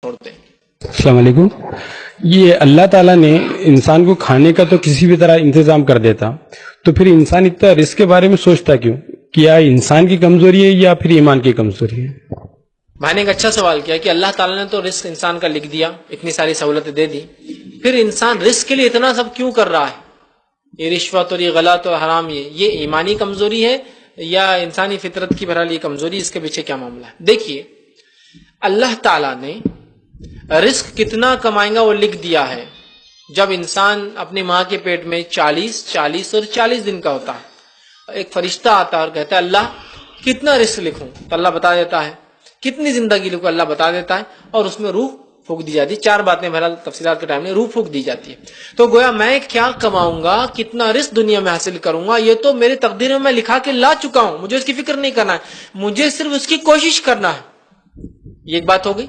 چھوڑتے ہیں۔ السلام علیکم۔ یہ اللہ تعالیٰ نے انسان کو کھانے کا تو کسی بھی طرح انتظام کر دیتا، تو پھر انسان اتنا رزق کے بارے میں سوچتا کیوں؟ کیا انسان کی کمزوری ہے یا پھر ایمان کی کمزوری ہے؟ بھائی نے ایک اچھا سوال کیا کہ اللہ تعالیٰ نے تو رزق انسان کا لکھ دیا، اتنی ساری سہولتیں دے دی، پھر انسان رزق کے لیے اتنا سب کیوں کر رہا ہے؟ یہ رشوت اور یہ غلط اور حرام، یہ ایمانی کمزوری ہے یا انسانی فطرت کی بہرحال یہ کمزوری؟ اس کے پیچھے کیا معاملہ ہے؟ دیکھیے، اللہ تعالیٰ نے رزق کتنا کمائیں گا وہ لکھ دیا ہے۔ جب انسان اپنی ماں کے پیٹ میں 40 دن کا ہوتا ہے، ایک فرشتہ آتا ہے اور کہتا ہے اللہ کتنا رزق لکھوں؟ تو اللہ بتا دیتا ہے، کتنی زندگی لکھوں؟ اللہ بتا دیتا ہے، اور اس میں روح پھونک دی جاتی ہے۔ 4 باتیں بہرحال تفصیلات کے ٹائم میں روح پھونک دی جاتی ہے۔ تو گویا میں کیا کماؤں گا، کتنا رزق دنیا میں حاصل کروں گا، یہ تو میرے تقدیر میں لکھا کے لا چکا ہوں، مجھے اس کی فکر نہیں کرنا ہے، مجھے صرف اس کی کوشش کرنا ہے۔ یہ ایک بات ہو گئی۔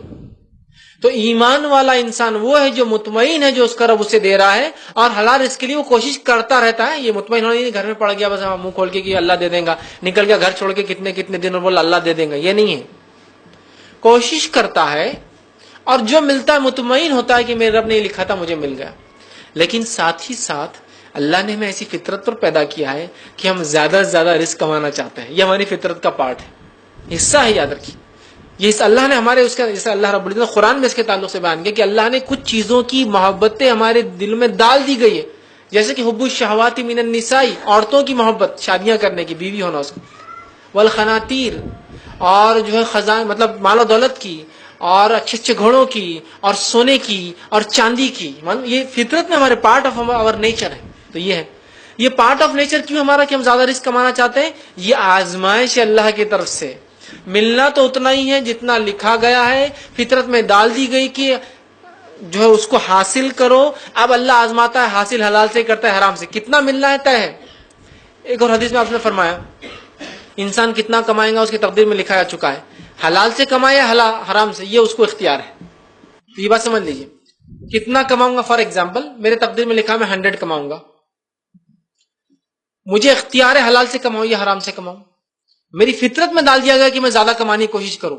تو ایمان والا انسان وہ ہے جو مطمئن ہے، جو اس کا رب اسے دے رہا ہے، اور حلال رزق کے لیے وہ کوشش کرتا رہتا ہے۔ یہ مطمئن ہونا نہیں گھر میں پڑ گیا بس منہ کھول کے کہ اللہ دے دے گا، نکل گیا گھر چھوڑ کے کتنے دن اور بول اللہ دے دے گا، یہ نہیں ہے۔ کوشش کرتا ہے اور جو ملتا ہے مطمئن ہوتا ہے کہ میرے رب نے یہ لکھا تھا مجھے مل گیا۔ لیکن ساتھ ہی ساتھ اللہ نے ہمیں ایسی فطرت پر پیدا کیا ہے کہ ہم زیادہ سے زیادہ رزق کمانا چاہتے ہیں۔ یہ ہماری فطرت کا پارٹ ہے، حصہ ہے، یاد رکھیے۔ یہ اللہ نے ہمارے اس کا، جیسے اللہ رب العزت نے قرآن میں اس کے تعلق سے بیان کیا کہ اللہ نے کچھ چیزوں کی محبتیں ہمارے دل میں ڈال دی گئی ہے، جیسے کہ حب الشہوات من النساء، عورتوں کی محبت، شادیاں کرنے کی، بیوی ہونا اس کو، والخناتیر، اور جو ہے خزائن مطلب مال و دولت کی، اور اچھے اچھے گھوڑوں کی، اور سونے کی، اور چاندی کی، یہ فطرت میں ہمارے پارٹ آف آور نیچر ہے۔ تو یہ ہے، یہ پارٹ آف نیچر کیوں ہمارا کہ ہم زیادہ رزق کمانا چاہتے ہیں؟ یہ آزمائش ہے اللہ کی طرف سے۔ ملنا تو اتنا ہی ہے جتنا لکھا گیا ہے، فطرت میں ڈال دی گئی کہ جو ہے اس کو حاصل کرو۔ اب اللہ آزماتا ہے، حاصل حلال سے کرتا ہے حرام سے، کتنا ملنا ہے طے ہے۔ ایک اور حدیث میں آپ نے فرمایا انسان کتنا کمائے گا اس کی تقدیر میں لکھا جا چکا ہے، حلال سے کمائے یا حرام سے، یہ اس کو اختیار ہے۔ تو یہ بات سمجھ لیجئے، کتنا کماؤں گا، فار ایگزامپل میرے تقدیر میں لکھا میں 100 کماؤں گا، مجھے اختیار ہے حلال سے کماؤں یا حرام سے کماؤں۔ میری فطرت میں ڈال دیا گیا کہ میں زیادہ کمانے کی کوشش کروں،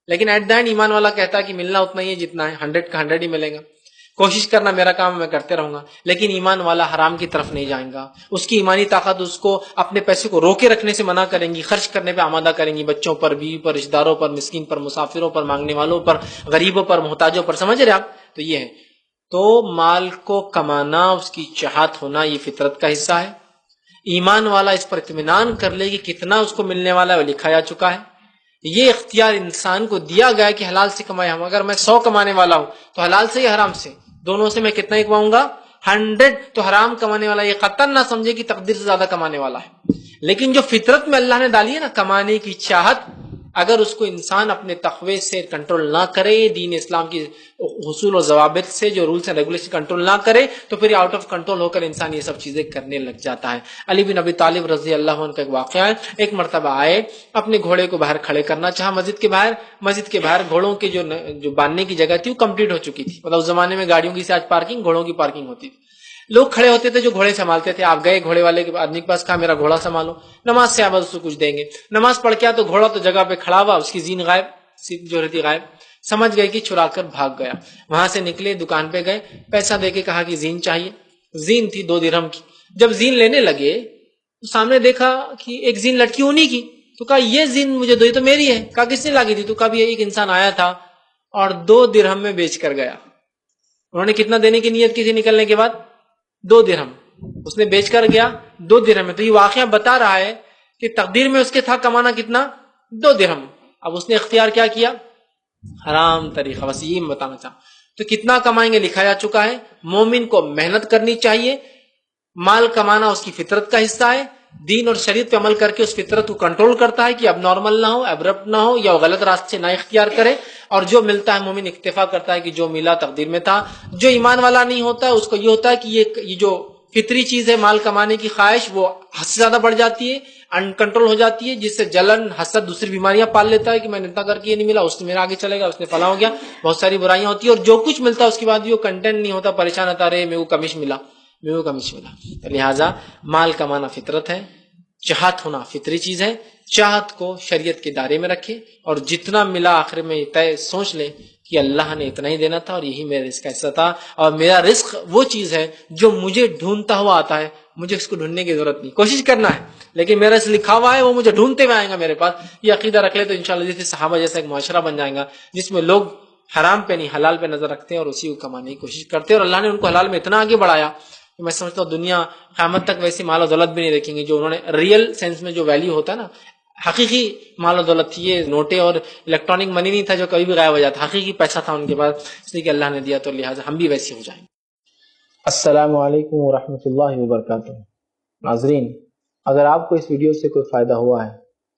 لیکن ایٹ دا اینڈ ایمان والا کہتا ہے کہ ملنا اتنا ہی ہے جتنا ہے، 100 کا 100 ہی ملے گا، کوشش کرنا میرا کام ہے، میں کرتے رہوں گا۔ لیکن ایمان والا حرام کی طرف نہیں جائے گا، اس کی ایمانی طاقت اس کو اپنے پیسے کو روکے رکھنے سے منع کریں گی، خرچ کرنے پہ آمادہ کریں گی، بچوں پر، بیوی پر، رشتہ داروں پر، مسکین پر، مسافروں پر، مانگنے والوں پر، غریبوں پر، محتاجوں پر، سمجھ رہے آپ؟ تو یہ ہے، تو مال کو کمانا، اس کی چاہت ہونا، یہ فطرت کا حصہ ہے۔ ایمان والا اس پر اطمینان کر لے کہ کتنا اس کو ملنے والا ہے وہ لکھا جا چکا ہے۔ یہ اختیار انسان کو دیا گیا ہے کہ حلال سے کمائے ہم، اگر میں 100 کمانے والا ہوں تو حلال سے یا حرام سے، دونوں سے میں کتنا ہی کماؤں گا، 100۔ تو حرام کمانے والا یہ قطعاً نہ سمجھے کہ تقدیر سے زیادہ کمانے والا ہے، لیکن جو فطرت میں اللہ نے ڈالی ہے نا کمانے کی چاہت، اگر اس کو انسان اپنے تقوی سے کنٹرول نہ کرے، دین اسلام کی حصول و ضوابط سے جو رولز اینڈ ریگولیشن کنٹرول نہ کرے، تو پھر آؤٹ آف کنٹرول ہو کر انسان یہ سب چیزیں کرنے لگ جاتا ہے۔ علی بن ابی طالب رضی اللہ عنہ کا ایک واقعہ ہے، ایک مرتبہ آئے، اپنے گھوڑے کو باہر کھڑے کرنا چاہا مسجد کے باہر گھوڑوں کی جو باندھنے کی جگہ تھی وہ کمپلیٹ ہو چکی تھی، مطلب اس زمانے میں گاڑیوں کی سے آج پارکنگ، گھوڑوں کی پارکنگ ہوتی تھی، لوگ کھڑے ہوتے تھے جو گھوڑے سنبھالتے تھے، آپ گئے گھوڑے والے آدمی کے پاس، کہا میرا گھوڑا سنبھالو، نماز سے آواز اس کو کچھ دیں گے، نماز پڑھ کے تو گھوڑا تو جگہ پہ کھڑا ہوا، اس کی زین غائب، سیٹ جو رہتی غائب، سمجھ گئے کہ چرا کر بھاگ گیا۔ وہاں سے نکلے، دکان پہ گئے، پیسہ دے کے کہا کہ زین چاہیے، زین تھی 2 درہم کی۔ جب زین لینے لگے تو سامنے دیکھا کہ ایک زین لٹکی انہی کی، تو کہا یہ زین مجھے دو، یہ تو میری ہے۔ کہا کس نے لاگی تھی؟ تو کہا ایک انسان آیا تھا اور 2 درہم میں بیچ کر گیا۔ انہوں نے کتنا دینے کی نیت کی تھی نکلنے کے بعد؟ 2 درہم، اس نے بیچ کر گیا 2 درہم میں۔ تو یہ واقعہ بتا رہا ہے کہ تقدیر میں اس کے تھا کمانا کتنا، 2 درہم، اب اس نے اختیار کیا کیا، حرام طریقہ۔ بس یہ بتانا چاہوں تو کتنا کمائیں گے لکھا جا چکا ہے۔ مومن کو محنت کرنی چاہیے، مال کمانا اس کی فطرت کا حصہ ہے، دین اور شریعت پہ عمل کر کے اس فطرت کو کنٹرول کرتا ہے کہ اب نارمل نہ ہو، ابرپٹ نہ ہو، یا غلط راستے سے نہ اختیار کرے، اور جو ملتا ہے مومن اکتفا کرتا ہے کہ جو ملا تقدیر میں تھا۔ جو ایمان والا نہیں ہوتا اس کو یہ ہوتا ہے کہ یہ جو فطری چیز ہے مال کمانے کی خواہش، وہ حد سے زیادہ بڑھ جاتی ہے، انکنٹرول ہو جاتی ہے، جس سے جلن، حسد، دوسری بیماریاں پال لیتا ہے کہ میں نے اتنا کر کے یہ نہیں ملا، اس نے میرا آگے چلے گا، اس نے فلاں ہو گیا، بہت ساری برائیاں ہوتی ہیں، اور جو کچھ ملتا ہے اس کے بعد بھی وہ کنٹینٹ نہیں ہوتا، پریشان ہوتا رہے میرے کو کمش ملا، میرے کو کمش ملا۔ لہٰذا مال کمانا فطرت ہے، چاہت ہونا فطری چیز ہے، چاہت کو شریعت کے دائرے میں رکھے، اور جتنا ملا آخر میں طے سوچ لیں کہ اللہ نے اتنا ہی دینا تھا اور یہی میرا رزق کا حصہ تھا، اور میرا رزق وہ چیز ہے جو مجھے ڈھونڈتا ہوا آتا ہے، مجھے اس کو ڈھونڈنے کی ضرورت نہیں، کوشش کرنا ہے، لیکن میرا رزق لکھا ہوا ہے، وہ مجھے ڈھونڈتے ہوئے آئے گا میرے پاس. یہ عقیدہ رکھ لے تو انشاءاللہ جیسے صحابہ جیسا ایک معاشرہ بن جائے گا جس میں لوگ حرام پہ نہیں حلال پہ نظر رکھتے ہیں اور اسی کو کمانے کی کوشش کرتے ہیں. اور اللہ نے ان کو حلال میں اتنا آگے بڑھایا کہ میں سمجھتا ہوں دنیا قیامت تک ویسی مال و دولت بھی نہیں دیکھیں گے جو انہوں نے ریئل سینس میں جو ویلیو ہوتا ہے نا، حقیقی مال و دولت تھی. یہ نوٹیں اور الیکٹرانک منی نہیں تھا جو کبھی بھی غائب ہو جاتا، حقیقی پیسہ تھا ان کے پاس، اس لیے کہ اللہ نے دیا تو لہٰذا ہم بھی ویسے ہو جائیں. السلام علیکم ورحمۃ اللہ وبرکاتہ. ناظرین، اگر آپ کو اس ویڈیو سے کوئی فائدہ ہوا ہے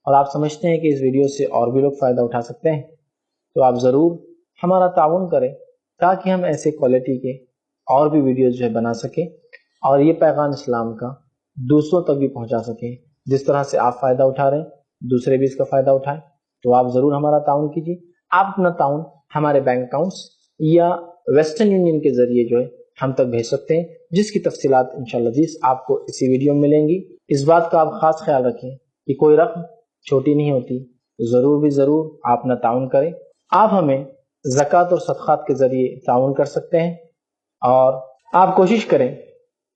اور آپ سمجھتے ہیں کہ اس ویڈیو سے اور بھی لوگ فائدہ اٹھا سکتے ہیں تو آپ ضرور ہمارا تعاون کریں تاکہ ہم ایسے کوالٹی کے اور بھی ویڈیوز جو ہے بنا سکیں اور یہ پیغام اسلام کا دوسروں تک بھی پہنچا سکیں. جس طرح سے آپ فائدہ اٹھا رہے ہیں دوسرے بھی اس کا فائدہ اٹھائیں. تو آپ ضرور ہمارا تعاون کیجیے. آپ اپنا تعاون ہمارے بینک اکاؤنٹس یا ویسٹرن یونین کے ذریعے جو ہے ہم تک بھیج سکتے ہیں، جس کی تفصیلات انشاءاللہ عزیز آپ کو اسی ویڈیو میں ملیں گی. اس بات کا آپ خاص خیال رکھیں کہ کوئی رقم چھوٹی نہیں ہوتی. ضرور بھی ضرور آپ اپنا تعاون کریں. آپ ہمیں زکوٰۃ اور صدقات کے ذریعے تعاون کر سکتے ہیں اور آپ کوشش کریں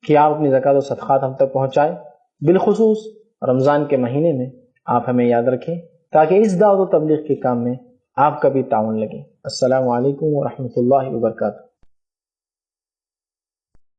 کہ آپ اپنی زکوٰۃ و صدقات ہم تک پہنچائیں. بالخصوص رمضان کے مہینے میں آپ ہمیں یاد رکھیں تاکہ اس دعوت و تبلیغ کے کام میں آپ کا بھی تعاون لگے. السلام علیکم ورحمۃ اللہ وبرکاتہ.